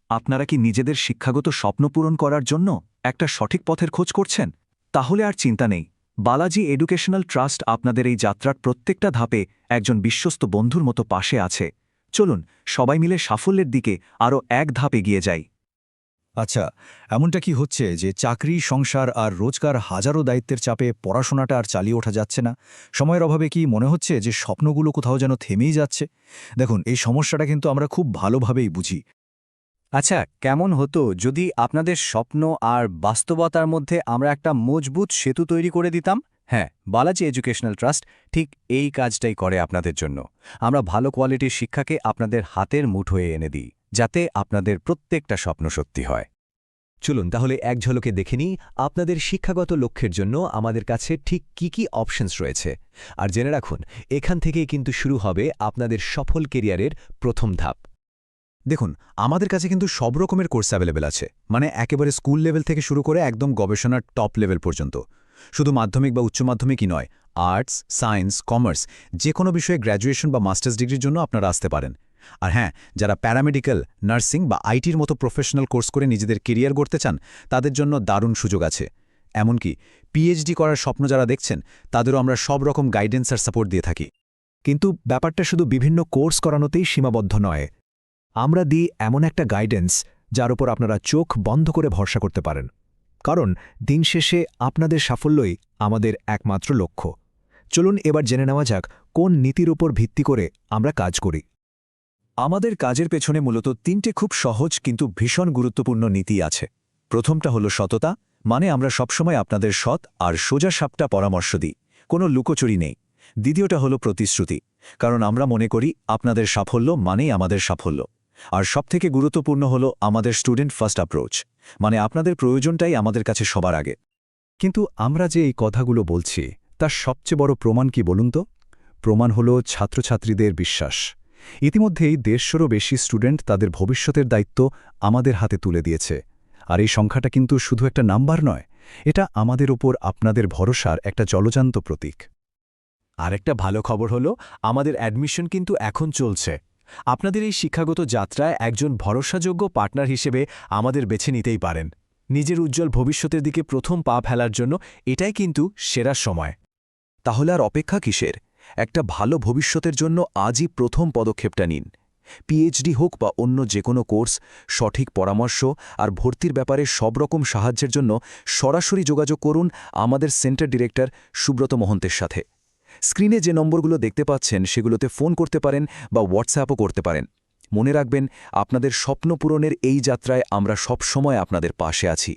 আপনারা কি নিজেদের শিক্ষাগত স্বপ্ন পূরণ করার জন্য একটা সঠিক পথের খোঁজ করছেন? তাহলে আর চিন্তা নেই। বালাজি এডুকেশনাল ট্রাস্ট আপনাদের এই যাত্রার প্রত্যেকটা ধাপে একজন বিশ্বস্ত বন্ধুর মতো পাশে আছে। চলুন সবাই মিলে সাফল্যের দিকে আরও এক ধাপ এগিয়ে যাই। আচ্ছা, এমনটা কি হচ্ছে যে চাকরি, সংসার আর রোজগার হাজারো দায়িত্বের চাপে পড়াশোনাটা আর চালিয়ে ওঠা যাচ্ছে না? সময়ের অভাবে কি মনে হচ্ছে যে স্বপ্নগুলো কোথাও যেন থেমেই যাচ্ছে? দেখুন, এই সমস্যাটা কিন্তু আমরা খুব ভালোভাবেই বুঝি। আচ্ছা, কেমন হতো যদি আপনাদের স্বপ্ন আর বাস্তবতার মধ্যে আমরা একটা মজবুত সেতু তৈরি করে দিতাম? হ্যাঁ, বালাজি এডুকেশনাল ট্রাস্ট ঠিক এই কাজটাই করে আপনাদের জন্য। আমরা ভালো কোয়ালিটির শিক্ষাকে আপনাদের হাতের মুঠোয় এনে দিই, যাতে আপনাদের প্রত্যেকটা স্বপ্ন সত্যি হয়। চলুন তাহলে এক ঝলকে দেখে নিই আপনাদের শিক্ষাগত লক্ষ্যের জন্য আমাদের কাছে ঠিক কি অপশনস রয়েছে। আর জেনে রাখুন, এখান থেকেই কিন্তু শুরু হবে আপনাদের সফল কেরিয়ারের প্রথম ধাপ। দেখুন, আমাদের কাছে কিন্তু সব রকমের কোর্স অ্যাভেলেবেল আছে, মানে একেবারে স্কুল লেভেল থেকে শুরু করে একদম গবেষণার টপ লেভেল পর্যন্ত। শুধু মাধ্যমিক বা উচ্চ মাধ্যমিকই নয়, আর্টস, সায়েন্স, কমার্স, যে কোনো বিষয়ে গ্র্যাজুয়েশন বা মাস্টার্স ডিগ্রির জন্য আপনারা আসতে পারেন। আর হ্যাঁ, যারা প্যারামেডিক্যাল, নার্সিং বা আইটির মতো প্রফেশনাল কোর্স করে নিজেদের কেরিয়ার গড়তে চান, তাদের জন্য দারুণ সুযোগ আছে। এমনকি পিএইচডি করার স্বপ্ন যারা দেখছেন, তাদেরও আমরা সব রকম গাইডেন্স আর সাপোর্ট দিয়ে থাকি। কিন্তু ব্যাপারটা শুধু বিভিন্ন কোর্স করানোতেই সীমাবদ্ধ নয়। আমরা দিই এমন একটা গাইডেন্স যার উপর আপনারা চোখ বন্ধ করে ভরসা করতে পারেন। কারণ দিন শেষে আপনাদের সাফল্যই আমাদের একমাত্র লক্ষ্য। চলুন এবার জেনে নেওয়া যাক কোন নীতির উপর ভিত্তি করে আমরা কাজ করি। আমাদের কাজের পেছনে মূলত তিনটে খুব সহজ কিন্তু ভীষণ গুরুত্বপূর্ণ নীতি আছে। প্রথমটা হলো সততা, মানে আমরা সবসময় আপনাদের সৎ আর সোজা সাপটা পরামর্শ দিই, কোনো লুকোচুরি নেই। দ্বিতীয়টা হলো প্রতিশ্রুতি, কারণ আমরা মনে করি আপনাদের সাফল্য মানেই আমাদের সাফল্য। আর সবথেকে গুরুত্বপূর্ণ হলো আমাদের স্টুডেন্ট ফার্স্ট অ্যাপ্রোচ, মানে আপনাদের প্রয়োজনটাই আমাদের কাছে সবার আগে। কিন্তু আমরা যে এই কথাগুলো বলছি, তার সবচেয়ে বড় প্রমাণ কি বলুন তো? প্রমাণ হলো ছাত্রছাত্রীদের বিশ্বাস। ইতিমধ্যেই 150রও বেশি স্টুডেন্ট তাদের ভবিষ্যতের দায়িত্ব আমাদের হাতে তুলে দিয়েছে। আর এই সংখ্যাটা কিন্তু শুধু একটা নাম্বার নয়, এটা আমাদের ওপর আপনাদের ভরসার একটা জলজান্ত প্রতীক। আরেকটা ভালো খবর হলো, আমাদের অ্যাডমিশন কিন্তু এখন চলছে। আপনাদের এই শিক্ষাগত যাত্রায় একজন ভরসাযোগ্য পার্টনার হিসেবে আমাদের বেছে নিতেই পারেন। নিজের উজ্জ্বল ভবিষ্যতের দিকে প্রথম পা ফেলার জন্য এটাই কিন্তু সেরা সময়। তাহলে আর অপেক্ষা কিসের? একটা ভালো ভবিষ্যতের জন্য আজই প্রথম পদক্ষেপটা নিন। পিএইচডি হোক বা অন্য যে কোনো কোর্স, সঠিক পরামর্শ আর ভর্তির ব্যাপারে সব রকম সাহায্যের জন্য সরাসরি যোগাযোগ করুন আমাদের সেন্টার ডিরেক্টর সুব্রত মহন্তের সাথে। স্ক্রিনে যে নম্বরগুলো দেখতে পাচ্ছেন সেগুলোতে ফোন করতে পারেন বা হোয়াটসঅ্যাপও করতে পারেন। মনে রাখবেন, আপনাদের স্বপ্ন পূরণের এই যাত্রায় আমরা সব সময় আপনাদের পাশে আছি।